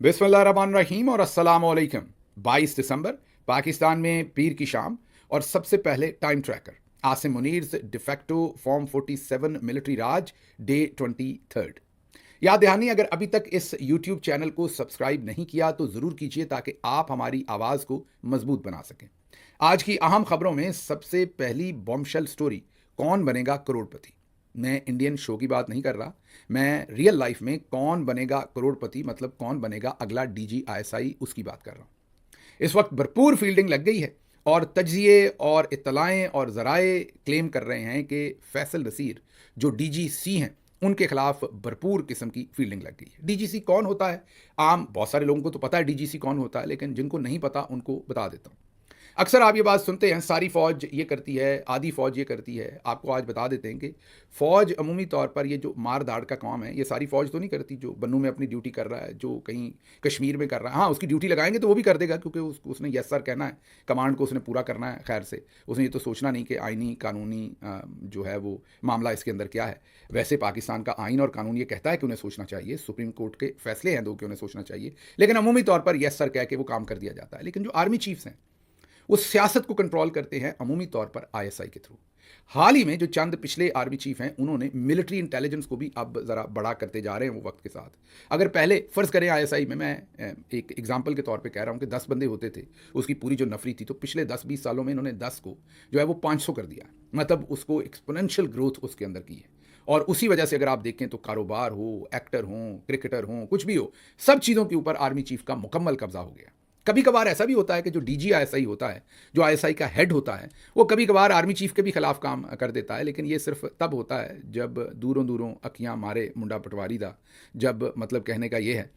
बिस्मिल्लाहिर्रहमानिर्रहीम और अस्सलाम वालेकुम। 22 दिसंबर पाकिस्तान में पीर की शाम और सबसे पहले time tracker Asim Munir de facto form 47 military raj day 23। याद दहानी, अगर अभी तक इस यूट्यूब चैनल को सब्सक्राइब नहीं किया तो ज़रूर कीजिए ताकि आप हमारी आवाज़ को मजबूत बना सकें। आज की अहम खबरों में सबसे पहली बॉम्बशेल स्टोरी, कौन बनेगा करोड़पति। मैं इंडियन शो की बात नहीं कर रहा, मैं रियल लाइफ में कौन बनेगा करोड़पति मतलब कौन बनेगा अगला DGISI उसकी बात कर रहा हूँ। इस वक्त भरपूर फील्डिंग लग गई है और तज्जिए और इत्तलाएँ और ज़राए क्लेम कर रहे हैं कि फैसल नसीर जो DGC हैं उनके खिलाफ भरपूर किस्म की फील्डिंग लग गई है। DGC कौन होता है? आम बहुत सारे लोगों को तो पता है DGC कौन होता है, लेकिन जिनको नहीं पता उनको बता देता हूँ। अक्सर आप ये बात सुनते हैं, सारी फ़ौज ये करती है, आधी फ़ौज ये करती है। आपको आज बता देते हैं कि फ़ौज अमूमी तौर पर ये जो मार दाड़ का काम है, ये सारी फ़ौज तो नहीं करती। जो बन्नू में अपनी ड्यूटी कर रहा है, जो कहीं कश्मीर में कर रहा है, हाँ उसकी ड्यूटी लगाएंगे तो वो भी कर देगा, क्योंकि उसने यस सर कहना है, कमांड को उसने पूरा करना है। खैर से उसने ये तो सोचना नहीं कि आइनी कानूनी जो है वो मामला इसके अंदर क्या है। वैसे पाकिस्तान का आइन और कानून ये कहता है कि उन्हें सोचना चाहिए, सुप्रीम कोर्ट के फैसले हैं दो कि उन्हें सोचना चाहिए, लेकिन अमूमी तौर पर यस सर कह के वो काम कर दिया जाता है। लेकिन जो आर्मी चीफ्स हैं वो सियासत को कंट्रोल करते हैं अमूमी तौर पर ISI के थ्रू। हाल ही में जो चंद पिछले आर्मी चीफ हैं उन्होंने मिलिट्री इंटेलिजेंस को भी अब ज़रा बड़ा करते जा रहे हैं वो वक्त के साथ। अगर पहले फ़र्ज़ करें ISI में, मैं एक एग्जांपल के तौर पे कह रहा हूँ कि 10 बंदे होते थे, उसकी पूरी जो नफरी थी, तो पिछले 10-20 सालों में इन्होंने 10 को जो है वो 500 कर दिया। मतलब उसको एक्सपोनेंशियल ग्रोथ उसके अंदर की है। और उसी वजह से अगर आप देखें तो कारोबार हो, एक्टर हों, क्रिकेटर हों, कुछ भी हो, सब चीज़ों के ऊपर आर्मी चीफ का मुकम्मल कब्जा हो गया। कभी कभार ऐसा भी होता है कि जो DGISI होता है, जो ISI का हेड होता है, वो कभी कभार आर्मी चीफ के भी खिलाफ काम कर देता है, लेकिन ये सिर्फ तब होता है जब दूरों दूरों अखियां मारे मुंडा पटवारी दा। जब मतलब कहने का ये है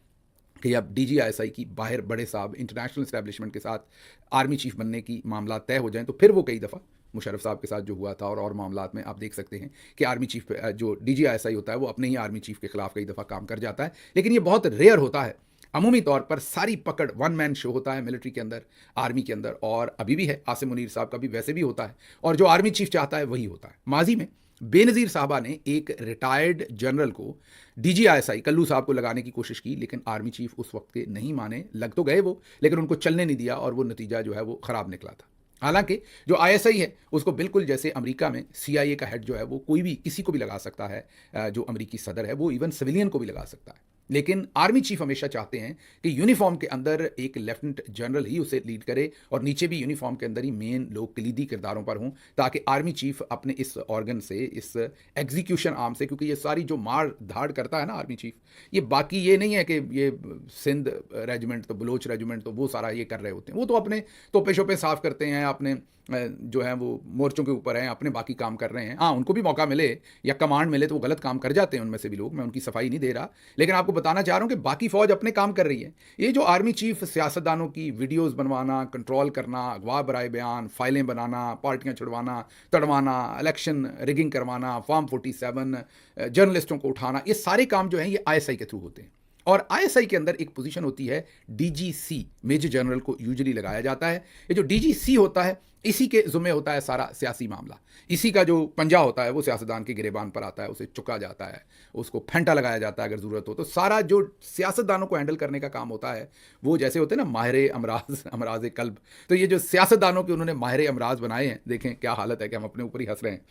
कि अब DGISI की बाहर बड़े साहब इंटरनेशनल इस्टेब्लिशमेंट के साथ आर्मी चीफ बनने की मामला तय हो जाएं, तो फिर वो कई दफ़ा मुशर्रफ साहब के साथ जो हुआ था और मामलात में आप देख सकते हैं कि आर्मी चीफ जो DGISI होता है वो अपने ही आर्मी चीफ के खिलाफ कई दफ़ा काम कर जाता है। लेकिन ये बहुत रेयर होता है। अमूमी तौर पर सारी पकड़ वन मैन शो होता है मिलिट्री के अंदर, आर्मी के अंदर, और अभी भी है। आसिम मुनीर साहब का भी वैसे भी होता है, और जो आर्मी चीफ चाहता है वही होता है। माजी में बेनज़ीर साहबा ने एक रिटायर्ड जनरल को DGISI कल्लू साहब को लगाने की कोशिश की, लेकिन आर्मी चीफ उस वक्त के नहीं माने। लग तो गए वो, लेकिन उनको चलने नहीं दिया और वो नतीजा जो है वो ख़राब निकला था। हालांकि जो ISI है उसको बिल्कुल जैसे अमेरिका में CIA का हेड जो है वो कोई भी किसी को भी लगा सकता है, जो अमेरिकी सदर है वो इवन सिविलियन को भी लगा सकता है। लेकिन आर्मी चीफ हमेशा चाहते हैं कि यूनिफॉर्म के अंदर एक लेफ्टिनेंट जनरल ही उसे लीड करे और नीचे भी यूनिफॉर्म के अंदर ही मेन लोग कलीदी किरदारों पर हों, ताकि आर्मी चीफ अपने इस ऑर्गन से, इस एग्जीक्यूशन आर्म से, क्योंकि ये सारी जो मार धाड़ करता है ना आर्मी चीफ, ये बाकी ये नहीं है कि ये सिंध रेजिमेंट तो बलोच रेजिमेंट तो वो सारा ये कर रहे होते हैं। वो तो अपने तोपे शोपे साफ करते हैं, अपने जो है वो मोर्चों के ऊपर हैं, अपने बाकी काम कर रहे हैं। हाँ, उनको भी मौका मिले या कमांड मिले तो वो गलत काम कर जाते हैं उनमें से भी लोग, मैं उनकी सफाई नहीं दे रहा, लेकिन आपको बताना चाह रहा हूँ कि बाकी फौज अपने काम कर रही है। ये जो आर्मी चीफ सियासतदानों की वीडियोस बनवाना, कंट्रोल करना, अगवा बराए बयान, फाइलें बनाना, पार्टियां छुड़वाना, तड़वाना, इलेक्शन रिगिंग करवाना, फॉर्म 47, जर्नलिस्टों को उठाना, ये सारे काम जो हैं ये ISI के थ्रू होते हैं। और ISI के अंदर एक पोजीशन होती है DGC, मेजर जनरल को यूजुअली लगाया जाता है। ये जो DGC होता है इसी के ज़ुम्मे होता है सारा सियासी मामला। इसी का जो पंजा होता है वो सियासतदान के गिरेबान पर आता है, उसे चुका जाता है, उसको फेंटा लगाया जाता है अगर ज़रूरत हो। तो सारा जो सियासतदानों को हैंडल करने का काम होता है वो जैसे होते हैं ना माहिर अमराज कल्ब, तो ये जो सियासतदानों के उन्होंने माहिर अमराज बनाए हैं, देखें क्या हालत है कि हम अपने ऊपर ही हंस रहे हैं,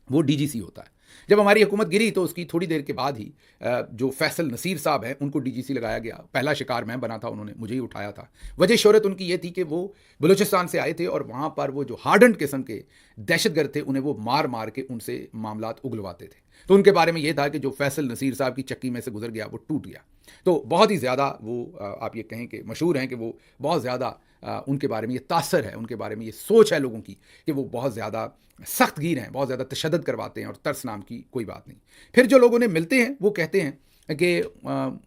वो DGC होता है। जब हमारी हुकूमत गिरी तो उसकी थोड़ी देर के बाद ही जो फैसल नसीर साहब हैं उनको DGC लगाया गया। पहला शिकार मैं बना था, उन्होंने मुझे ही उठाया था। वजह शोहरत उनकी ये थी कि वो बलूचिस्तान से आए थे और वहाँ पर वो जो हार्डन किस्म के दहशतगर्द थे उन्हें वो मार मार के उनसे मामलात उगलवाते थे। तो उनके बारे में ये था कि जो फैसल नसीर साहब की चक्की में से गुजर गया वो टूट गया। तो बहुत ही ज़्यादा वो आप ये कहें कि मशहूर हैं कि वो बहुत ज़्यादा उनके बारे में ये तासर है, उनके बारे में ये सोच है लोगों की कि वो बहुत ज़्यादा सख्त गिर हैं, बहुत ज़्यादा तशद्दुद करवाते हैं, और तरस नाम की कोई बात नहीं। फिर जो लोग उन्हें मिलते हैं वो कहते हैं कि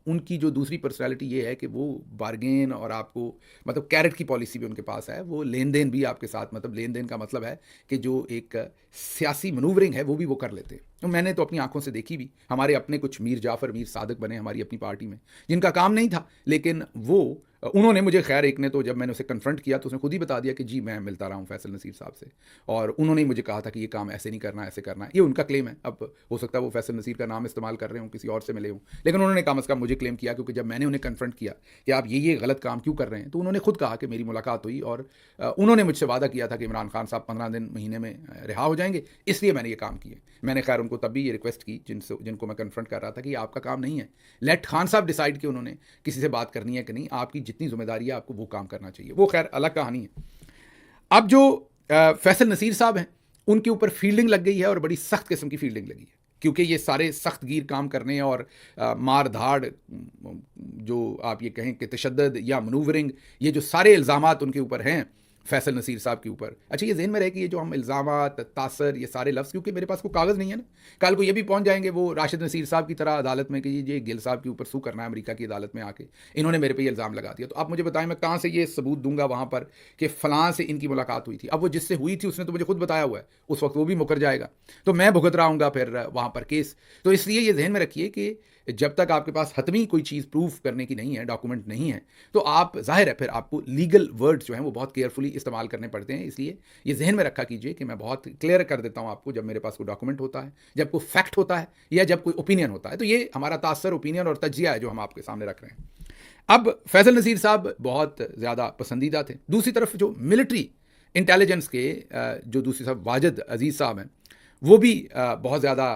उनकी जो दूसरी पर्सनैलिटी ये है कि वो बार्गेन और आपको मतलब कैरेट की पॉलिसी भी उनके पास है। वो लेन देन भी आपके साथ, मतलब लेन देन का मतलब है कि जो एक सियासी मनूवरिंग है वो भी वो कर लेते हैं। तो मैंने तो अपनी आंखों से देखी भी, हमारे अपने कुछ मीर जाफ़र, मीर सादिक बने हमारी अपनी पार्टी में, जिनका काम नहीं था, लेकिन वो उन्होंने मुझे, खैर एक ने तो जब मैंने उसे कन्फ्रंट किया तो उसने खुद ही बता दिया कि जी मैं मिलता रहा हूँ फैसल नसीर साहब से, और उन्होंने ही मुझे कहा था कि ये काम ऐसे नहीं करना, ऐसे करना है। ये उनका क्लेम है, अब हो सकता है वो फैसल नसीर का नाम इस्तेमाल कर रहे हों, किसी और से मिले हों, लेकिन उन्होंने कम अज़ कम मुझे क्लेम किया, क्योंकि जब मैंने उन्हें कन्फ्रंट किया कि आप ये गलत काम क्यों कर रहे हैं, तो उन्होंने खुद कहा कि मेरी मुलाकात हुई और उन्होंने मुझसे वादा किया था कि इमरान खान साहब 15 दिन महीने में रिहा हो जाएंगे, इसलिए मैंने ये काम किए। मैंने खैर उनको तब भी ये रिक्वेस्ट की जिनको मैं कन्फ्रंट कर रहा था कि ये आपका काम नहीं है, लेट खान साहब डिसाइड कि उन्होंने किसी से बात करनी है कि नहीं, आपकी जितनी जिम्मेदारी है आपको वो काम करना चाहिए। वो खैर अलग कहानी है। अब जो फैसल नसीर साहब हैं, उनके ऊपर फील्डिंग लग गई है, और बड़ी सख्त किस्म की फील्डिंग लगी है, क्योंकि ये सारे सख्त गिर काम करने और मार धाड़, जो आप ये कहें कि तशद्दुद या मनूवरिंग, ये जो सारे इल्ज़ामात उनके ऊपर हैं फैसल नसीर साहब के ऊपर। अच्छा, ये ज़हन में रहे कि ये जो हम इल्ज़ामात, तासर, ये सारे लफ्ज़, क्योंकि मेरे पास कोई कागज़ नहीं है ना, कल को ये भी पहुंच जाएंगे वो राशिद नसीर साहब की तरह अदालत में कि ये गिल साहब के ऊपर सू करना है अमेरिका की अदालत में आके, इन्होंने मेरे पे ये इल्ज़ाम लगा दिया। तो आप मुझे बताएं मैं कहाँ से ये सबूत दूंगा वहाँ पर कि फ़लाँ से इनकी मुलाकात हुई थी। अब वो जिससे हुई थी उसने तो मुझे खुद बताया हुआ है, उस वक्त वो भी मुकर जाएगा, तो मैं भुगत रहा हूँगा फिर वहाँ पर केस। तो इसलिए ये ज़हन में रखिए कि जब तक आपके पास हतमी कोई चीज़ प्रूफ करने की नहीं है, डॉक्यूमेंट नहीं है, तो आप, जाहिर है फिर आपको लीगल वर्ड्स जो हैं वो बहुत केयरफुली इस्तेमाल करने पड़ते हैं। इसलिए ये जहन में रखा कीजिए कि मैं बहुत क्लियर कर देता हूँ आपको, जब मेरे पास कोई डॉक्यूमेंट होता है, जब कोई फैक्ट होता है, या जब कोई ओपिनियन होता है, तो ये हमारा तासर, ओपिनियन और तज्जिया है जो हम आपके सामने रख रहे हैं। अब फैसल नसीर साहब बहुत ज़्यादा पसंदीदा थे। दूसरी तरफ जो मिलिट्री इंटेलिजेंस के जो दूसरी तरफ वाजिद अजीज़ साहब हैं, वो भी बहुत ज़्यादा,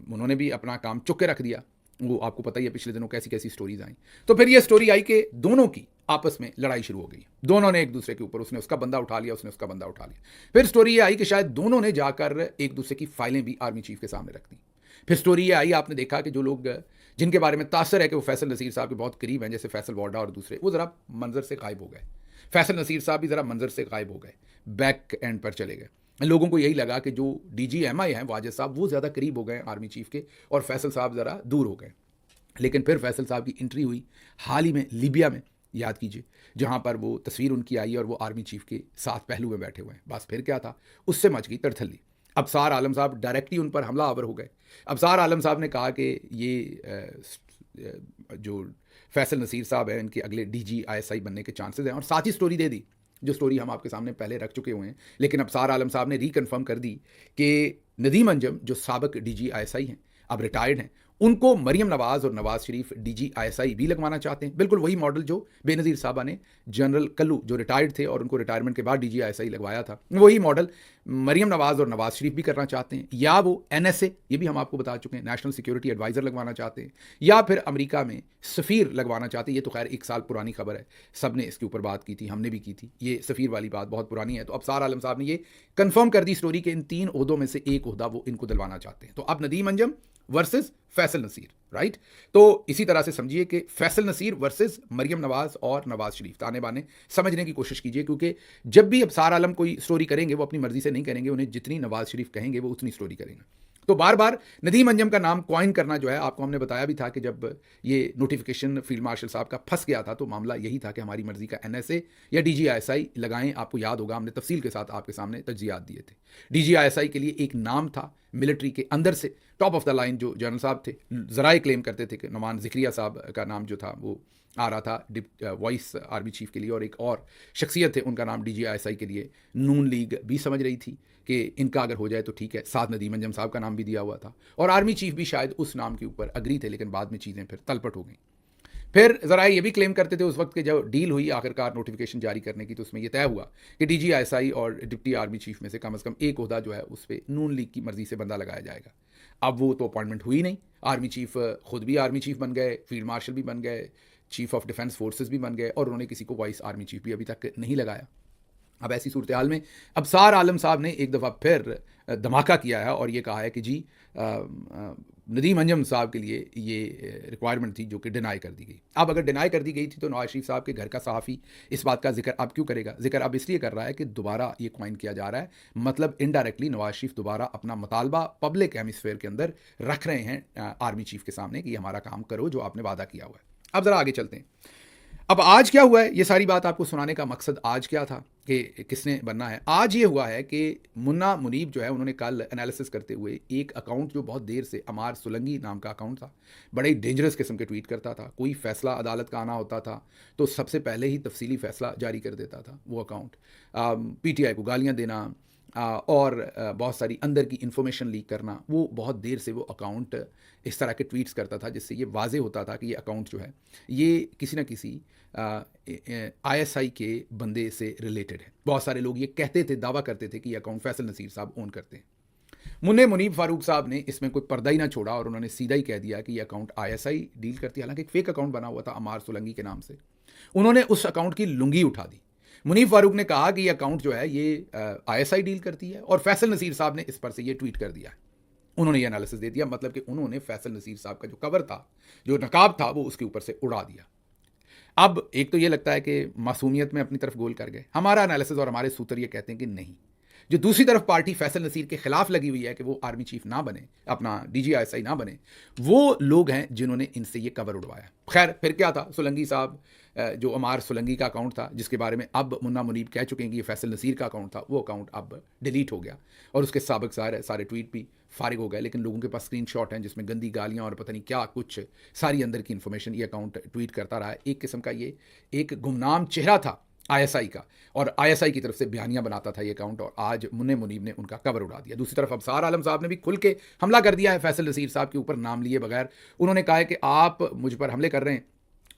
उन्होंने भी अपना काम चुक के रख दिया। वो आपको पता ही है पिछले दिनों कैसी कैसी स्टोरीज आई। तो फिर ये स्टोरी आई कि दोनों की आपस में लड़ाई शुरू हो गई, दोनों ने एक दूसरे के ऊपर, उसने उसका बंदा उठा लिया, उसने उसका बंदा उठा लिया। फिर स्टोरी ये आई कि शायद दोनों ने जाकर एक दूसरे की फाइलें भी आर्मी चीफ के सामने रख दी। फिर स्टोरी ये आई, आपने देखा कि जो लोग जिनके बारे में तासर है कि वो फैसल नसीर साहब के बहुत करीब हैं, जैसे फैसल वाडा और दूसरे, वो ज़रा मंजर से गायब हो गए। फैसल नसीर साहब भी ज़रा मंजर से गायब हो गए, बैक एंड पर चले गए। लोगों को यही लगा कि जो DGMI हैं वाजिद साहब, वो ज़्यादा करीब हो गए आर्मी चीफ के, और फैसल साहब ज़रा दूर हो गए। लेकिन फिर फैसल साहब की एंट्री हुई हाल ही में लीबिया में, याद कीजिए, जहां पर वो तस्वीर उनकी आई और वो आर्मी चीफ के साथ पहलू में बैठे हुए हैं। बस फिर क्या था, उससे मच गई तड़थल्ली। अबसार आलम साहब डायरेक्टली उन पर हमला आवर हो गए। अबसार आलम साहब ने कहा कि ये जो फैसल नसीर साहब हैं, इनके अगले DGISI बनने के चांसेस हैं, और साथ ही स्टोरी दे दी, जो स्टोरी हम आपके सामने पहले रख चुके हुए हैं। लेकिन अबसार आलम साहब ने रिकन्फर्म कर दी कि नदीम अंजम, जो साबिक DGISI हैं, अब रिटायर्ड हैं, उनको मरियम नवाज़ और नवाज़ शरीफ DGISI भी लगवाना चाहते हैं। बिल्कुल वही मॉडल जो बेनज़ीर साहबा ने जनरल कल्लू, जो रिटायर्ड थे और उनको रिटायरमेंट के बाद DGISI लगवाया था, वही मॉडल मरियम नवाज़ और नवाज़ शरीफ भी करना चाहते हैं। या वो NSA, ये भी हम आपको बता चुके हैं, नेशनल सिक्योरिटी एडवाइज़र लगवाना चाहते हैं, या फिर अमेरिका में सफ़ीर लगवाना चाहते हैं। ये तो खैर 1 साल पुरानी खबर है, सब ने इसके ऊपर बात की थी, हमने भी की थी। ये सफ़ीर वाली बात बहुत पुरानी है। तो अबसार आलम साहब ने ये कन्फर्म कर दी स्टोरी के इन 3 ओहदों में से एक ओहदा वो इनको दिलवाना चाहते हैं। तो अब नदीम अंजम वर्सेस फैसल नसीर, राइट। तो इसी तरह से समझिए कि फैसल नसीर वर्सेस मरियम नवाज़ और नवाज़ शरीफ, ताने बाने समझने की कोशिश कीजिए, क्योंकि जब भी अबसार आलम कोई स्टोरी करेंगे वो अपनी मर्जी से नहीं करेंगे, उन्हें जितनी नवाज़ शरीफ कहेंगे वो उतनी स्टोरी करेंगे। तो बार बार नदीम अंजम का नाम क्वाइन करना जो है, आपको हमने बताया भी था कि जब ये नोटिफिकेशन फील्ड मार्शल साहब का फंस गया था, तो मामला यही था कि हमारी मर्जी का NSA या DGISI लगाएं। आपको याद होगा हमने तफसील के साथ आपके सामने तज्जियात दिए थे। DGISI के लिए एक नाम था मिलिट्री के अंदर से, टॉप ऑफ द लाइन जो जनरल साहब थे, ज़राए क्लेम करते थे कि नुमान ज़िक्रिया साहब का नाम जो था वो आ रहा था वॉइस आर्मी चीफ के लिए, और एक और शख्सियत थे उनका नाम DGISI के लिए नून लीग भी समझ रही थी कि इनका अगर हो जाए तो ठीक है। साथ नदीम अंजम साहब का नाम भी दिया हुआ था, और आर्मी चीफ भी शायद उस नाम के ऊपर अग्री थे, लेकिन बाद में चीज़ें फिर तलपट हो गई। फिर ज़रा ये भी क्लेम करते थे उस वक्त के जब डील हुई आखिरकार नोटिफिकेशन जारी करने की, तो उसमें यह तय हुआ कि DGISI और डिप्टी आर्मी चीफ में से कम एक ओहदा जो है उस पर नून लीग की मर्जी से बंदा लगाया जाएगा। अब वो तो अपॉइंटमेंट हुई नहीं। आर्मी चीफ खुद भी आर्मी चीफ बन गए, फील्ड मार्शल भी बन गए, चीफ ऑफ डिफेंस फोर्सेस भी बन गए, और उन्होंने किसी को वाइस आर्मी चीफ भी अभी तक नहीं लगाया। अब ऐसी सूरत हाल में अबसार आलम साहब ने एक दफ़ा फिर धमाका किया है और ये कहा है कि जी नदीम अंजम साहब के लिए ये रिक्वायरमेंट थी जो कि डिनाई कर दी गई। अब अगर डिनाई कर दी गई थी तो नवाज शरीफ साहब के घर का सहाफ़ी इस बात का जिक्र अब क्यों करेगा? जिक्र अब इसलिए कर रहा है कि दोबारा ये क्वाइन किया जा रहा है, मतलब इनडायरेक्टली नवाज शरीफ दोबारा अपना मुतालबा पब्लिक हेमिस्फेयर के अंदर रख रहे हैं आर्मी चीफ के सामने कि हमारा काम करो जो आपने वादा किया हुआ है। अब ज़रा आगे चलते हैं। अब आज क्या हुआ है, ये सारी बात आपको सुनाने का मकसद आज क्या था कि किसने बनना है। आज ये हुआ है कि मुन्ना मुनीब जो है उन्होंने कल एनालिसिस करते हुए एक अकाउंट जो बहुत देर से अमार सुलंगी नाम का अकाउंट था, बड़े डेंजरस किस्म के ट्वीट करता था। कोई फैसला अदालत का आना होता था तो सबसे पहले ही तफसीली फैसला जारी कर देता था वो अकाउंट। पीटीआई को गालियाँ देना और बहुत सारी अंदर की इन्फॉर्मेशन लीक करना, वो बहुत देर से वो अकाउंट इस तरह के ट्वीट्स करता था जिससे ये वाजे होता था कि ये अकाउंट जो है ये किसी न किसी आईएसआई के बंदे से रिलेटेड है। बहुत सारे लोग ये कहते थे, दावा करते थे कि ये अकाउंट फैसल नसीर साहब ओन करते हैं। मुन्ने मुनीब फारूक साहब ने इसमें कोई पर्दा ही ना छोड़ा और उन्होंने सीधा ही कह दिया कि ये अकाउंट आईएसआई डील करती है। हालांकि एक फेक अकाउंट बना हुआ था अमार सोलंकी के नाम से। उन्होंने उस अकाउंट की लुंगी उठा दी। मुनीब फारूक ने कहा कि ये अकाउंट जो है ये आईएसआई डील करती है और फैसल नसीर साहब ने इस पर से ये ट्वीट कर दिया। उन्होंने ये एनालिसिस दे दिया, मतलब कि उन्होंने फैसल नसीर साहब का जो कवर था, जो नकाब था, वो उसके ऊपर से उड़ा दिया। अब एक तो ये लगता है कि मासूमियत में अपनी तरफ गोल कर गए। हमारा एनालिसिस और हमारे सूत्र ये कहते हैं कि नहीं। जो दूसरी तरफ पार्टी फैसल नसीर के खिलाफ लगी हुई है कि वो आर्मी चीफ ना बने, अपना डीजीआईएसआई ना बने, वो लोग हैं जिन्होंने इनसे ये कवर उड़वाया। खैर फिर क्या था, सोलंकी साहब जो अमार सोलंकी का अकाउंट था जिसके बारे में अब मुन्ना मुनीब कह चुके हैं कि ये फैसल नसीर का अकाउंट था, वो अकाउंट अब डिलीट हो गया और उसके साबिक सारे ट्वीट भी फारिग हो गए। लेकिन लोगों के पास स्क्रीनशॉट हैं जिसमें गंदी गालियां और पता नहीं क्या कुछ सारी अंदर की इन्फॉर्मेशन ये अकाउंट ट्वीट करता रहा है। एक किस्म का ये एक गुमनाम चेहरा था आईएसआई का और आईएसआई की तरफ से बयानियां बनाता था ये अकाउंट, और आज मुन्ने मुनीब ने उनका कवर उड़ा दिया। दूसरी तरफ अबसार आलम साहब ने भी खुल के हमला कर दिया है फैसल नसीर साहब के ऊपर नाम लिए बगैर। उन्होंने कहा है कि आप मुझ पर हमले कर रहे हैं,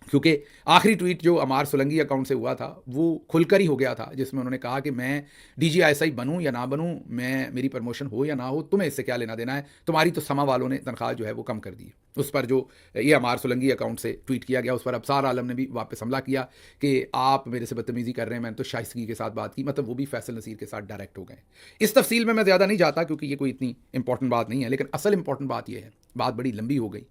क्योंकि आखिरी ट्वीट जो अमार सोलंकी अकाउंट से हुआ था वो खुलकर ही हो गया था, जिसमें उन्होंने कहा कि मैं डीजीआईएसआई बनूं या ना बनूं, मैं मेरी प्रमोशन हो या ना हो, तुम्हें इससे क्या लेना देना है, तुम्हारी तो समा वालों ने तनख्वाह जो है वो कम कर दी। उस पर जो ये अमार सोलंकी अकाउंट से ट्वीट किया गया उस पर अबसार आलम ने भी वापस हमला किया कि आप मेरे से बदतमीजी कर रहे हैं, मैंने तो शाइस्तगी के साथ बात की। मतलब वो भी फैसल नसीर के साथ डायरेक्ट हो गए। इस तफसील में मैं ज़्यादा नहीं जाता क्योंकि ये कोई इतनी इंपॉर्टेंट बात नहीं है, लेकिन असल इंपॉर्टेंट बात यह है, बात बड़ी लंबी हो गई,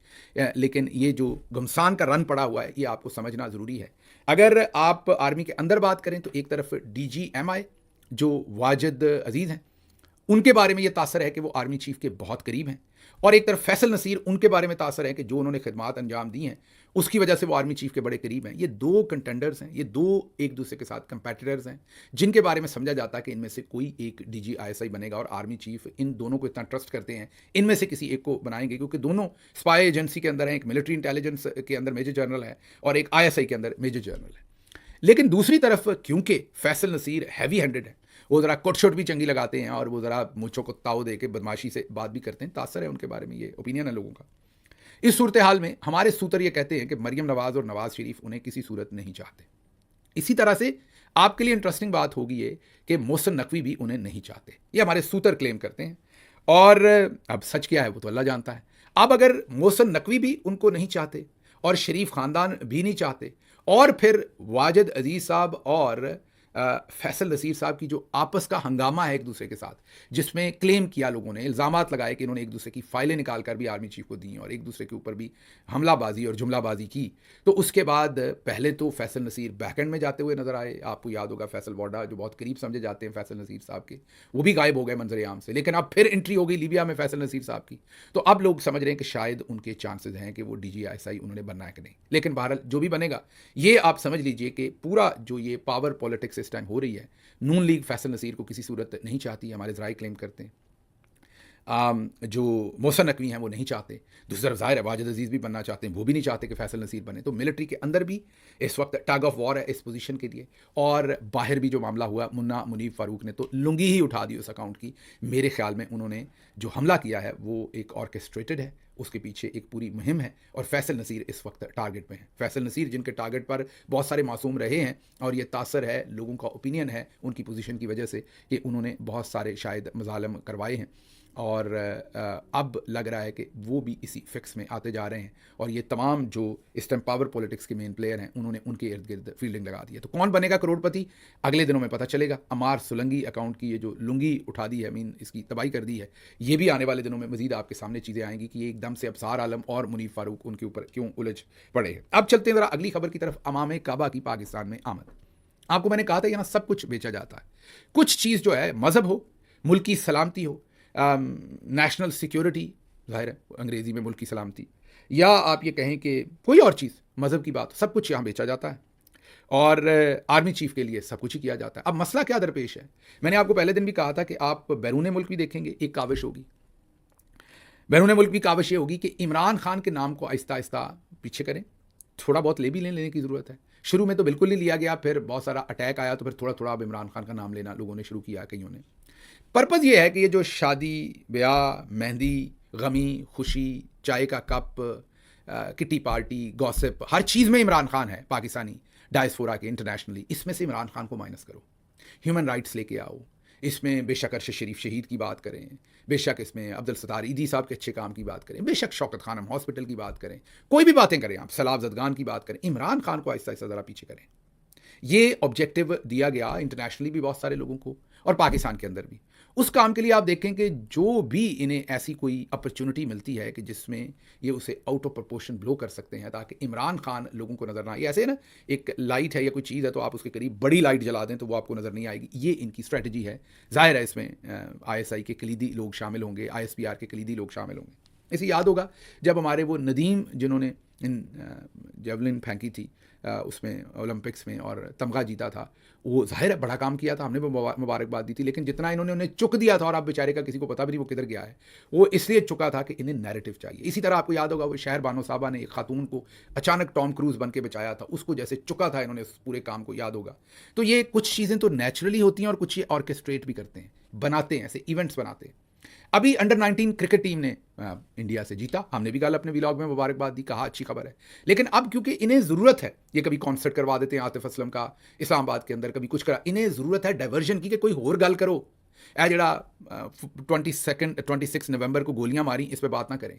लेकिन ये जो घमसान का रन पड़ा हुआ है ये आपको समझना ज़रूरी है। अगर आप आर्मी के अंदर बात करें तो एक तरफ डीजीएमआई जो वाजिद अजीज़ हैं, उनके बारे में ये तासर है कि वो आर्मी चीफ के बहुत करीब हैं, और एक तरफ फैसल नसीर, उनके बारे में तासर है कि जो उन्होंने खिदमात अंजाम दी हैं उसकी वजह से वो आर्मी चीफ के बड़े करीब हैं। ये दो कंटेंडर्स हैं, ये दो एक दूसरे के साथ कंपेटिटर्स हैं जिनके बारे में समझा जाता है कि इनमें से कोई एक डीजीआईएसआई बनेगा, और आर्मी चीफ इन दोनों को इतना ट्रस्ट करते हैं इनमें से किसी एक को बनाएंगे, क्योंकि दोनों स्पाई एजेंसी के अंदर हैं। एक मिलिट्री इंटेलिजेंस के अंदर मेजर जनरल है और एक आईएसआई के अंदर मेजर जनरल है। लेकिन दूसरी तरफ क्योंकि फैसल नसीर हैवी हैंडेड है, वो ज़रा कोटशोट भी चंगी लगाते हैं और वो ज़रा मुझों को ताव दे के बदमाशी से बात भी करते हैं, तासर है उनके बारे में, ये ओपिनियन है लोगों का। इस सूरत हाल में हमारे सूत्र ये कहते हैं कि मरियम नवाज़ और नवाज़ शरीफ उन्हें किसी सूरत नहीं चाहते। इसी तरह से आपके लिए इंटरेस्टिंग बात होगी ये कि मोहसिन नकवी भी उन्हें नहीं चाहते, ये हमारे सूत्र क्लेम करते हैं। और अब सच क्या है वो तो अल्लाह जानता है। अब अगर मोहसिन नकवी भी उनको नहीं चाहते और शरीफ ख़ानदान भी नहीं चाहते, और फिर वाजिद अजीज़ साहब और फैसल नसीर साहब की जो आपस का हंगामा है एक दूसरे के साथ, जिसमें क्लेम किया लोगों ने, इल्ज़ामात लगाए कि इन्होंने एक दूसरे की फाइलें निकाल कर भी आर्मी चीफ को दी और एक दूसरे के ऊपर भी हमलाबाजी और जुमलाबाजी की, तो उसके बाद पहले तो फैसल नसीर बैकएंड में जाते हुए नजर आए। आपको याद होगा फैसल वाडा जो बहुत करीब समझे जाते हैं फैसल नसीर साहब के, वो भी गायब हो गए मंजर आम से। लेकिन अब फिर एंट्री हो गई लीबिया में फैसल नसीर साहब की, तो अब लोग समझ रहे हैं कि शायद उनके चांसेस हैं कि वो डीजीआईएसआई उन्होंने बनना है कि नहीं। लेकिन बहरहाल जो भी बनेगा, ये आप समझ लीजिए कि पूरा जो ये पावर पॉलिटिक्स इस टाइम हो रही है, नून लीग फैसल नसीर को किसी सूरत नहीं चाहती, हमारे ज़राए क्लेम करते हैं। जो मोहसिन नकवी हैं वो नहीं चाहते, दूसरी तरफ ज़ाहिर है वाजिद अजीज़ भी बनना चाहते हैं, वो भी नहीं चाहते कि फैसल नसीर बने। तो मिलिट्री के अंदर भी इस वक्त टग ऑफ वॉर है इस पोजीशन के लिए, और बाहर भी जो मामला हुआ, मुन्ना मुनीब फारूक ने तो लुंगी ही उठा दी उस अकाउंट की। मेरे ख्याल में उन्होंने जो हमला किया है वो एक ऑर्केस्ट्रेटेड है, उसके पीछे एक पूरी मुहिम है, और फैसल नसीर इस वक्त टारगेट में है। फैसल नसीर जिनके टारगेट पर बहुत सारे मासूम रहे हैं, और ये तासर है, लोगों का ओपिनियन है उनकी पोजीशन की वजह से कि उन्होंने बहुत सारे शायद मजालम करवाए हैं, और अब लग रहा है कि वो भी इसी फिक्स में आते जा रहे हैं, और ये तमाम जो इस टाइम पावर पॉलिटिक्स के मेन प्लेयर हैं उन्होंने उनके इर्द गिर्द फील्डिंग लगा दी है। तो कौन बनेगा करोड़पति, अगले दिनों में पता चलेगा। अमार सुलंगी अकाउंट की ये जो लुंगी उठा दी है, इसकी तबाही कर दी है, ये भी आने वाले दिनों में मजीद आपके सामने चीज़ें आएंगी कि ये एकदम से अबसार आलम और मुनीब फारूक उनके ऊपर क्यों उलझ पड़े हैं। अब चलते हैं ज़रा अगली खबर की तरफ। अमाम काबा की पाकिस्तान में आमद। आपको मैंने कहा था यहाँ सब कुछ बेचा जाता है, कुछ चीज़ जो है मज़हब हो, मुल्क की सलामती हो, नेशनल सिक्योरिटी, ज़ाहिर है अंग्रेज़ी में मुल्क की सलामती, या आप ये कहें कि कोई और चीज़, मज़हब की बात, सब कुछ यहाँ बेचा जाता है। और आर्मी चीफ के लिए सब कुछ ही किया जाता है। अब मसला क्या दरपेश है, मैंने आपको पहले दिन भी कहा था कि आप बैरून मुल्क भी देखेंगे, एक काविश होगी। बैरून मुल्क भी काविश ये होगी कि इमरान खान के नाम को आहिस्ता आहिस्ता पीछे करें, थोड़ा बहुत ले भी लेने की ज़रूरत है। शुरू में तो बिल्कुल नहीं लिया गया, फिर बहुत सारा अटैक आया तो फिर थोड़ा थोड़ा अब इमरान खान का नाम लेना लोगों ने शुरू किया, कईयों ने। पर्पज़ ये है कि ये जो शादी ब्याह, मेहंदी, गमी, खुशी, चाय का कप, किटी पार्टी, गॉसिप, हर चीज़ में इमरान खान है पाकिस्तानी डायस्पोरा के, इंटरनेशनली। इसमें से इमरान खान को माइनस करो, ह्यूमन राइट्स लेके आओ। इसमें बेशक अरशद शरीफ शहीद की बात करें, बेशक इसमें अब्दुल सत्तार ईदी साहब के अच्छे काम की बात करें, बेशक शौकत खानम हॉस्पिटल की बात करें, कोई भी बातें करें आप, सलाब जदगान की बात करें, इमरान खान को आहिस्ता आहिस्ता ज़रा पीछे करें। ये ऑब्जेक्टिव दिया गया इंटरनेशनली भी बहुत सारे लोगों को और पाकिस्तान के अंदर भी। उस काम के लिए आप देखें कि जो भी इन्हें ऐसी कोई अपॉर्चुनिटी मिलती है कि जिसमें ये उसे आउट ऑफ प्रोपोर्शन ब्लो कर सकते हैं ताकि इमरान खान लोगों को नज़र ना आए। ऐसे ना एक लाइट है या कोई चीज़ है तो आप उसके करीब बड़ी लाइट जला दें तो वो आपको नज़र नहीं आएगी। ये इनकी स्ट्रैटेजी है। ज़ाहिर है इसमें ISI के कलीदी लोग शामिल होंगे, ISPR के कलीदी लोग शामिल होंगे। इसे याद होगा जब हमारे वो नदीम जिन्होंने जेवलिन फेंकी थी उसमें ओलंपिक्स में और तमगा जीता था, वो ज़ाहिर है बड़ा काम किया था, हमने भी मुबारकबाद दी थी, लेकिन जितना इन्होंने उन्हें चुक दिया था और आप बेचारे का किसी को पता भी नहीं वो किधर गया है, वो इसलिए चुका था कि इन्हें नैरेटिव चाहिए। इसी तरह आपको याद होगा वो शहर बानो साहबा ने एक खातून को अचानक टॉम क्रूज बन के बचाया था, उसको जैसे चुका था इन्होंने उस पूरे काम को, याद होगा। तो ये कुछ चीज़ें तो नेचुरली होती हैं और कुछ ये ऑर्केस्ट्रेट भी करते हैं, बनाते हैं, ऐसे इवेंट्स बनाते हैं। अभी अंडर 19 क्रिकेट टीम ने इंडिया से जीता, हमने भी कल अपने व्लॉग में मुबारकबाद दी, कहा अच्छी खबर है। लेकिन अब क्योंकि इन्हें ज़रूरत है, ये कभी कॉन्सर्ट करवा देते हैं आतिफ असलम का इस्लामाबाद के अंदर, कभी कुछ करा, इन्हें ज़रूरत है डाइवर्जन की कि कोई और गल करो। ए जड़ा 26 नवंबर को गोलियां मारी, इस पर बात ना करें।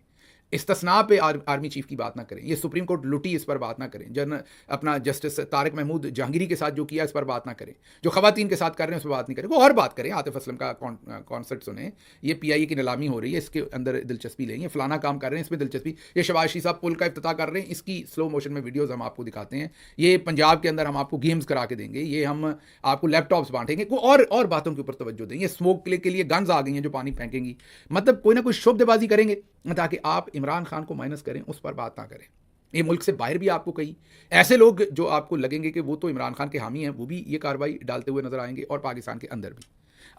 इस्तिस्ना पे आर्मी चीफ की बात ना करें। ये सुप्रीम कोर्ट लुटी, इस पर बात ना करें। अपना जस्टिस तारिक महमूद जहांगीरी के साथ जो किया, इस पर बात ना करें। जो खवातीन के साथ कर रहे हैं उस पर बात नहीं करें, वो और बात करें। आतिफ असलम का कॉन्सर्ट सुने, ये PIA की नीलामी हो रही है, इसके अंदर दिलचस्पी लेंगे, फलाना काम कर रहे हैं, इसमें दिलचस्पी, ये शहबाज शरीफ साहब पुल का इफ्तिताह कर रहे हैं, इसकी स्लो मोशन में वीडियोज़ हम आपको दिखाते हैं, ये पंजाब के अंदर हम आपको गेम्स करा के देंगे, ये हम आपको लैपटॉप्स बांटेंगे, और बातों के ऊपर तवज्जो देंगे। स्मोक के लिए गन्स आ गई हैं जो पानी फेंकेंगी, मतलब कोई ना कोई शुभदेबाजी करेंगे ताकि आप इमरान खान को माइनस करें, उस पर बात ना करें। ये मुल्क से बाहर भी आपको कई ऐसे लोग जो आपको लगेंगे कि वो तो इमरान खान के हामी हैं, वो भी ये कार्रवाई डालते हुए नजर आएंगे, और पाकिस्तान के अंदर भी।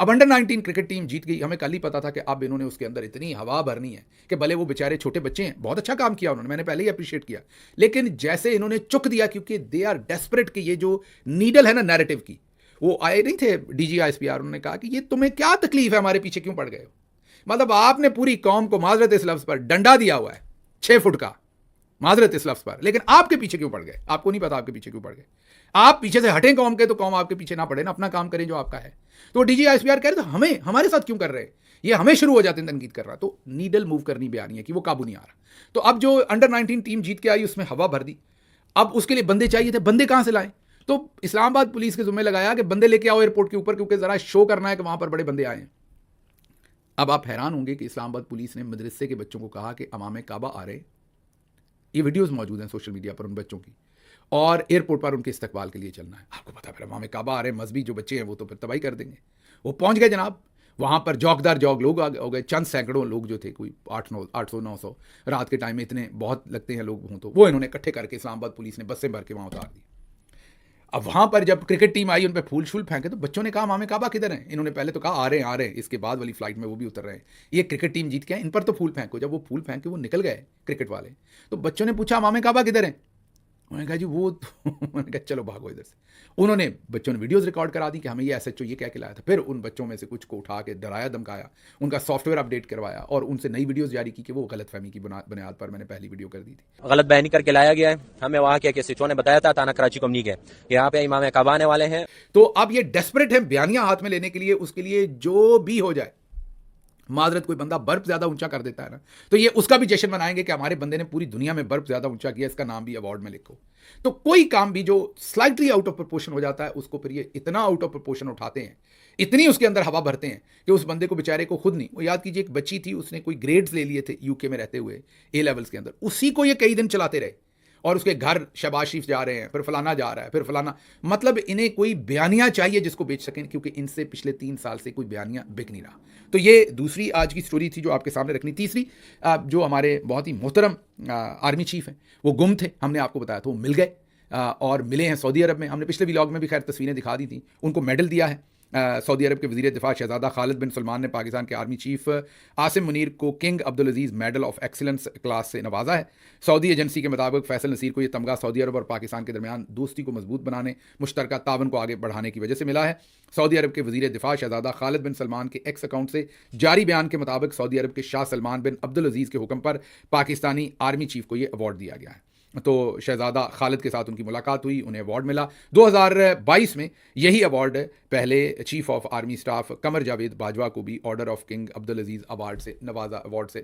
अब अंडर 19 क्रिकेट टीम जीत गई, हमें कल ही पता था कि अब इन्होंने उसके अंदर इतनी हवा भरनी है कि भले वो बेचारे छोटे बच्चे हैं, बहुत अच्छा काम किया उन्होंने, मैंने पहले ही अप्रिशिएट किया, लेकिन जैसे इन्होंने चुक दिया, क्योंकि दे आर डेस्परेट कि ये जो नीडल है ना नैरेटिव की, वो आए नहीं थे DG ISPR, उन्होंने कहा कि ये तुम्हें क्या तकलीफ है, हमारे पीछे क्यों पड़ गए हो। मतलब आपने पूरी कौम को माजरत इस लफ्ज़ पर डंडा दिया हुआ है 6 फुट का, माजरत इस लफ्ज़ पर, लेकिन आपके पीछे क्यों पड़ गए, आपको नहीं पता आपके पीछे क्यों पड़ गए। आप पीछे से हटें कौम के तो कौम आपके पीछे ना पड़े ना, अपना काम करें जो आपका है। तो DG ISPR कह रहे तो हमें, हमारे साथ क्यों कर रहे हैं, ये हमें शुरू हो जाते हैं तनकीद कर रहा। तो नीडल मूव करनी बयानी है कि वो काबू नहीं आ रहा। तो अब जो अंडर 19 टीम जीत के आई उसमें हवा भर दी। अब उसके लिए बंदे चाहिए थे, बंदे कहां से लाएं। तो इस्लामाबाद पुलिस के जुम्मे लगाया कि बंदे लेके आओ एयरपोर्ट के ऊपर, क्योंकि जरा शो करना है कि वहां पर बड़े बंदे आए हैं। अब आप हैरान होंगे कि इस्लामाबाद पुलिस ने मदरसे के बच्चों को कहा कि अमाम काबा आ रहे, ये वीडियोस मौजूद हैं सोशल मीडिया पर उन बच्चों की, और एयरपोर्ट पर उनके इस्तकबाल के लिए चलना है। आपको पता फिर अमाम काबा आ रहे, मजहबी जो बच्चे हैं वो तो फिर तबाही कर देंगे। वो पहुंच गए जनाब, वहाँ पर जौकदार जौक लोग हो गए, चंद सैकड़ों लोग जो थे, कोई 800-900 रात के टाइम में इतने बहुत लगते हैं लोग हों, तो वो इन्होंने इकट्ठे करके इस्लामाबाद पुलिस ने बसें भर के वहाँ उतार दी। अब वहाँ पर जब क्रिकेट टीम आई, उन पर फूल शूल फेंके, तो बच्चों ने कहा मामे काबा किधर हैं। इन्होंने पहले तो कहा आ रहे हैं, इसके बाद वाली फ्लाइट में वो भी उतर रहे हैं, ये क्रिकेट टीम जीत के आए, इन पर तो फूल फेंको। जब वो फूल फेंक के वो निकल गए क्रिकेट वाले, तो बच्चों ने पूछा मामे काबा किधर हैं। उन्होंने कहा जी वो उन्होंने कहा चलो भागो इधर से। उन्होंने बच्चों ने वीडियोस रिकॉर्ड करा दी कि हमें ये SHO ये कह के लाया था। फिर उन बच्चों में से कुछ को उठा के डराया धमकाया, उनका सॉफ्टवेयर अपडेट करवाया और उनसे नई वीडियोस जारी की कि वो गलतफहमी की बुनियाद पर मैंने पहली वीडियो कर दी थी। गलत बयानी करके लाया गया है। हमें वहाँ के SHO ने बताया था थाना कराची कम्युनी के, यहाँ पे इमाम काबा आने वाले हैं। तो अब ये डेस्परेट है बयानियां हाथ में लेने के लिए, उसके लिए जो भी हो जाए। माजरत कोई बंदा बर्फ ज्यादा ऊंचा कर देता है ना, तो ये उसका भी जश्न मनाएंगे कि हमारे बंदे ने पूरी दुनिया में बर्फ ज्यादा ऊंचा किया, इसका नाम भी अवार्ड में लिखो। तो कोई काम भी जो स्लाइटली आउट ऑफ प्रोपोर्शन हो जाता है, उसको फिर ये इतना आउट ऑफ प्रोपोर्शन उठाते हैं, इतनी उसके अंदर हवा भरते हैं कि उस बंदे को बेचारे को खुद नहीं। वो याद कीजिए, एक बच्ची थी, उसने कोई ग्रेड्स ले लिए थे UK में रहते हुए, A लेवल्स के अंदर, उसी को ये कई दिन चलाते रहे, और उसके घर शहबाज शरीफ जा रहे हैं, फिर फलाना जा रहा है, फिर फलाना। मतलब इन्हें कोई बयानियां चाहिए जिसको बेच सकें, क्योंकि इनसे पिछले 3 साल से कोई बयानियां बिक नहीं रहा। तो ये दूसरी आज की स्टोरी थी जो आपके सामने रखनी। तीसरी, जो हमारे बहुत ही मोहतरम आर्मी चीफ हैं, वो गुम थे, हमने आपको बताया था, वो मिल गए। और मिले हैं सऊदी अरब में। हमने पिछले व्लॉग में भी खैर तस्वीरें दिखा दी थी। उनको मेडल दिया है सऊदी अरब के वज़ीर दिफा शहज़ादा खालिद बिन सलमान ने पाकिस्तान के आर्मी चीफ आसिम मुनीर को king Abdul Aziz medal of excellence class से नवाजा है। सऊदी एजेंसी के मुताबिक फैसल नसीर को यह तमगा सऊदी अरब और पाकिस्तान के दरमियान दोस्ती को मजबूत बनाने, मुश्तरका तावन को आगे बढ़ाने की वजह से मिला है। सऊदी अरब के वज़ीर दिफा शहज़ादा खालिद बिन सलमान के एक्स अकाउंट से जारी बयान के मुताबिक सऊदी अरब के शाह सलमान बिन अब्दुल अजीज़ के हुक्म पर पाकिस्तानी आर्मी चीफ को यह अवार्ड दिया गया है। तो शहज़ादा खालिद के साथ उनकी मुलाकात हुई, उन्हें अवार्ड मिला। 2022 में यही अवार्ड पहले chief of army staff Qamar Javed Bajwa को भी order of king Abdul Aziz award से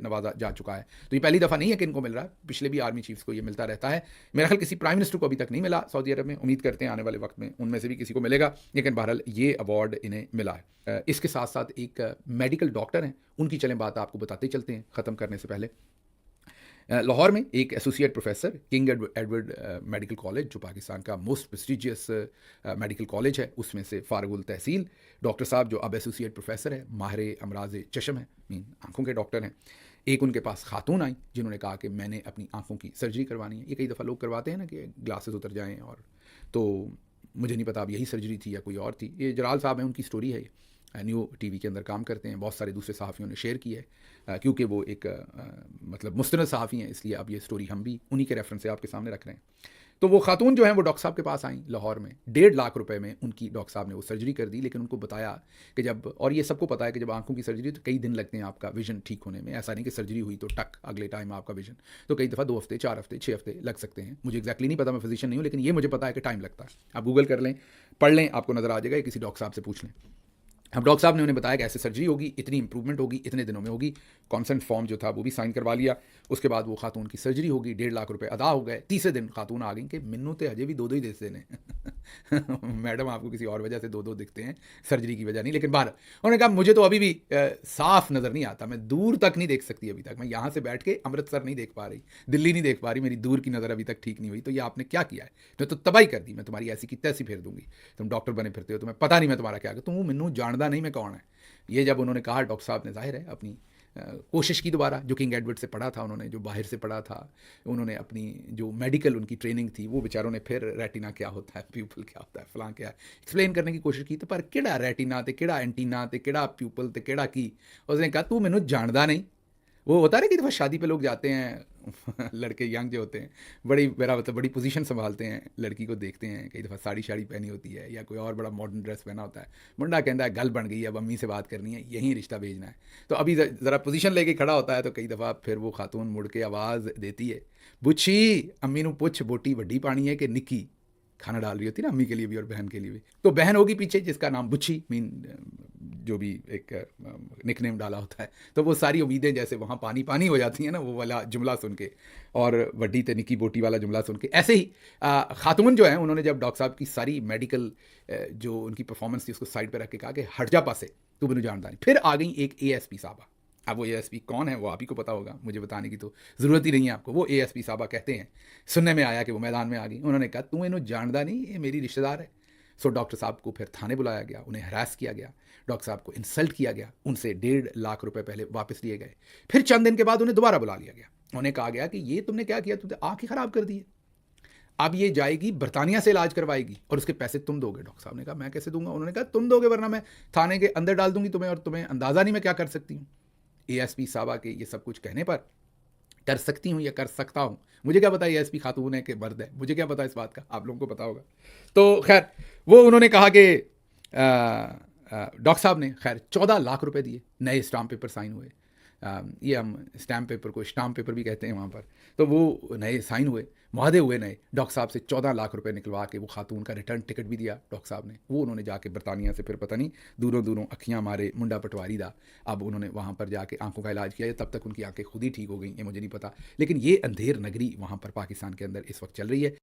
नवाजा जा चुका है। तो ये पहली दफ़ा नहीं है कि इनको मिल रहा है, पिछले भी आर्मी चीफ्स को ये मिलता रहता है। मेरा ख्याल किसी प्राइम मिनिस्टर को अभी तक नहीं मिला सऊदी अरब में। उम्मीद करते हैं आने वाले वक्त में उनमें से भी किसी को मिलेगा, लेकिन बहरहाल ये अवार्ड इन्हें मिला है। इसके साथ साथ एक मेडिकल डॉक्टर हैं, उनकी चलें बात आपको बताते चलते हैं ख़त्म करने से पहले। लाहौर में एक associate professor king Edward medical college, जो पाकिस्तान का मोस्ट प्रेस्टिजियस मेडिकल कॉलेज है, उसमें से फारगुल तहसील डॉक्टर साहब जो अब एसोसिएट प्रोफेसर है, माहिर अमराज चशम है, मीन आंखों के डॉक्टर हैं। एक उनके पास खातून आई जिन्होंने कहा कि मैंने अपनी आंखों की सर्जरी करवानी है। ये कई दफ़ा लोग करवाते हैं ना कि ग्लासेस उतर जाएँ, और तो मुझे नहीं पता अब यही सर्जरी थी या कोई और थी। ये जलाल साहब हैं, उनकी स्टोरी है, न्यू टीवी के अंदर काम करते हैं। बहुत सारे दूसरे सहाफ़ियों ने शेयर की है, क्योंकि वो एक मतलब मुस्तनद सहाफ़ी हैं, इसलिए अब ये स्टोरी हम भी उन्हीं के रेफरेंस से आपके सामने रख रहे हैं। तो वो खातून जो हैं वो डॉक्टर साहब के पास आई लाहौर में। 1.5 लाख रुपए में उनकी डॉक्टर साहब ने वो सर्जरी कर दी, लेकिन उनको बताया कि जब, और ये सबको पता है कि जब आंखों की सर्जरी तो कई दिन लगते हैं आपका विजन ठीक होने में। ऐसा नहीं कि सर्जरी हुई तो टक अगले टाइम आपका विजन, तो कई दफ़ा 2 हफ्ते, 4 हफ्ते, 6 हफ्ते लग सकते हैं। मुझे एक्जैक्टली नहीं पता, मैं फिजिशियन नहीं हूँ, लेकिन ये मुझे पता है कि टाइम लगता है। आप गूगल कर लें, पढ़ लें, आपको नज़र आ जाएगा, किसी डॉक्टर साहब से पूछ लें। अब डॉक्टर साहब ने उन्हें बताया कि ऐसे सर्जरी होगी, इतनी इंप्रूवमेंट होगी, इतने दिनों में होगी। कॉन्सेंट फॉर्म जो था वो भी साइन करवा लिया। उसके बाद वो खातून की सर्जरी होगी, 1.5 लाख रुपए अदा हो गए। तीसरे दिन खातून आ गई कि मिन्नू तो अजय भी 2-2 ही देते ने मैडम आपको किसी और वजह से 2-2 दिखते हैं, सर्जरी की वजह नहीं। लेकिन बाहर उन्होंने कहा मुझे तो अभी भी साफ नज़र नहीं आता, मैं दूर तक नहीं देख सकती अभी तक। मैं यहाँ से बैठ के अमृतसर नहीं देख पा रही, दिल्ली नहीं देख पा रही, मेरी दूर की नज़र अभी तक ठीक नहीं हुई। तो ये आपने क्या किया है? मैं तो तबाही कर दी, मैं तुम्हारी ऐसी की तैसी फेर दूंगी। तुम डॉक्टर बने फिरते हो, तुम्हें पता नहीं मैं तुम्हारा क्या कर, तुम मिन्नू जानदा नहीं मैं कौन है। ये जब उन्होंने कहा, डॉक्टर साहब ने जाहिर है अपनी कोशिश की दोबारा, जो किंग एडवर्ड से पढ़ा था उन्होंने, जो बाहर से पढ़ा था उन्होंने, अपनी जो मेडिकल उनकी ट्रेनिंग थी, वो बेचारों ने फिर रेटिना क्या होता है, प्यूपल क्या होता है, फलां क्या है, एक्सप्लेन करने की कोशिश की। तो पर केड़ा रेटिना ते केड़ा एंटीना ते केड़ा प्यूपल ते केड़ा की, उसने कहा तू मैनू जानदा नहीं। वो होता है ना कि दफ़ा शादी पे लोग जाते हैं लड़के यंग जो होते हैं, मेरा मतलब बड़ी पोजीशन संभालते हैं, लड़की को देखते हैं, कई दफ़ा साड़ी शाड़ी पहनी होती है या कोई और बड़ा मॉडर्न ड्रेस पहना होता है, मुंडा कहता है गल बन गई, अब अम्मी से बात करनी है, यहीं रिश्ता भेजना है। तो अभी ज़रा पोजीशन लेके खड़ा होता है, तो कई दफ़ा फिर वो खातून मुड़ के आवाज़ देती है, बुच्छी अम्मी नू पुछ बोटी वड्डी पानी है कि निक्की, खाना डाल रही होती ना अम्मी के लिए भी और बहन के लिए भी। तो बहन होगी पीछे जिसका नाम बुच्छी, मीन जो भी एक निकनेम डाला होता है। तो वो सारी उम्मीदें जैसे वहाँ पानी पानी हो जाती हैं ना, वो वाला जुमला सुन के, और वड्डी ते निकी बोटी वाला जुमला सुन के। ऐसे ही खातून जो है, उन्होंने जब डॉक्टर साहब की सारी मेडिकल जो उनकी परफॉर्मेंस थी उसको साइड पर रख के कहा कि हट जा पासे, तू मैंने जानता नहीं। फिर आ गई एक ASP साहबा। अब वो ASP कौन है वो आप ही को पता होगा, मुझे बताने की तो ज़रूरत ही नहीं है आपको। वो ASP साहबा कहते हैं, सुनने में आया कि वो मैदान में आ गई। उन्होंने कहा तू इन्हों जानदा नहीं, ये मेरी रिश्तेदार है। सो डॉक्टर साहब को फिर थाने बुलाया गया, उन्हें हरास किया गया, डॉक्टर साहब को इंसल्ट किया गया, उनसे 1.5 लाख रुपए पहले वापस लिए गए। फिर चंद दिन के बाद उन्हें दोबारा बुला लिया गया। उन्हें कहा गया कि ये तुमने क्या किया, तुमने आँख ही ख़राब कर दी है, अब ये जाएगी बरतानिया से इलाज करवाएगी और उसके पैसे तुम दोगे। डॉक्टर साहब ने कहा मैं कैसे दूंगा? उन्होंने कहा तुम दोगे, वरना मैं थाने के अंदर डाल दूंगी तुम्हें, और तुम्हें अंदाज़ा नहीं मैं क्या कर सकती हूँ। ASP साहबा के ये सब कुछ कहने पर कर सकती हूँ या कर सकता हूँ, मुझे क्या पता ASP खातून है कि मर्द है, मुझे क्या पता इस बात का, आप लोगों को पता होगा। तो खैर वो उन्होंने कहा कि डॉक्टर साहब ने खैर 14 लाख रुपए दिए, नए स्टाम्प पेपर साइन हुए। ये हम स्टैम्प पेपर को स्टाम्प पेपर भी कहते हैं वहाँ पर। तो वो नए साइन हुए, मुआहदे हुए नए। डॉक्टर साहब से 14 लाख रुपए निकलवा के वो खातून का रिटर्न टिकट भी दिया डॉक्टर साहब ने। वो उन्होंने जाके बरतानिया से फिर पता नहीं दूरों दूरों अखियाँ मारे मुंडा पटवारी दा, अब उन्होंने वहाँ पर जाके आंखों का इलाज किया। तब तक उनकी आंखें खुद ही ठीक हो गई, ये मुझे नहीं पता। लेकिन ये अंधेर नगरी वहाँ पर पाकिस्तान के अंदर इस वक्त चल रही है।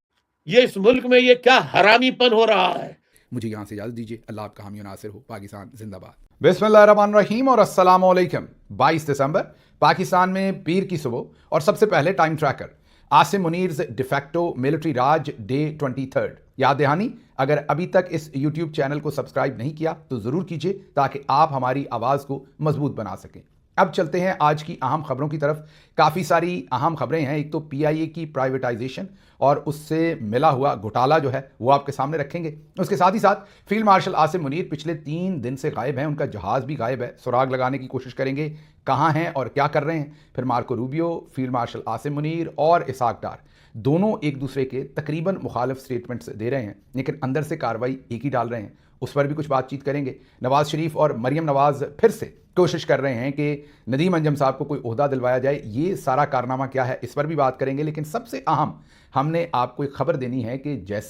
ये इस मुल्क में ये क्या हरामीपन हो रहा है। मुझे यहाँ से इजाज़त दीजिए। अल्लाह आपका हामी नासिर हो। पाकिस्तान जिंदाबाद। बिस्मिल्लाहिर्रहमानिर्रहीम और अस्सलाम वालेकुम। 22 दिसंबर पाकिस्तान में पीर की सुबह और सबसे पहले time tracker Asim Munir's de facto military raj day 23। याद दहानी, अगर अभी तक इस YouTube चैनल को सब्सक्राइब नहीं किया तो ज़रूर कीजिए ताकि आप हमारी आवाज़ को मजबूत बना सकें। अब चलते हैं आज की अहम खबरों की तरफ। काफ़ी सारी अहम खबरें हैं। एक तो पीआईए की प्राइवेटाइजेशन और उससे मिला हुआ घोटाला जो है वो आपके सामने रखेंगे। उसके साथ ही साथ फील्ड मार्शल आसिम मुनीर पिछले 3 दिन से गायब हैं, उनका जहाज़ भी गायब है। सुराग लगाने की कोशिश करेंगे कहाँ हैं और क्या कर रहे हैं। फिर Marco Rubio, field marshal Asim Munir और इसहाक डार दोनों एक दूसरे के तकरीबन मुखालिफ स्टेटमेंट्स दे रहे हैं, लेकिन अंदर से कार्रवाई एक ही डाल रहे हैं। उस पर भी कुछ बातचीत करेंगे। नवाज शरीफ और मरियम नवाज फिर से कोशिश कर रहे हैं कि नदीम अंजम साहब को कोई ओहदा दिलवाया जाए। ये सारा कारनामा क्या है, इस पर भी बात करेंगे। लेकिन सबसे अहम हमने आपको एक खबर देनी है कि जैसे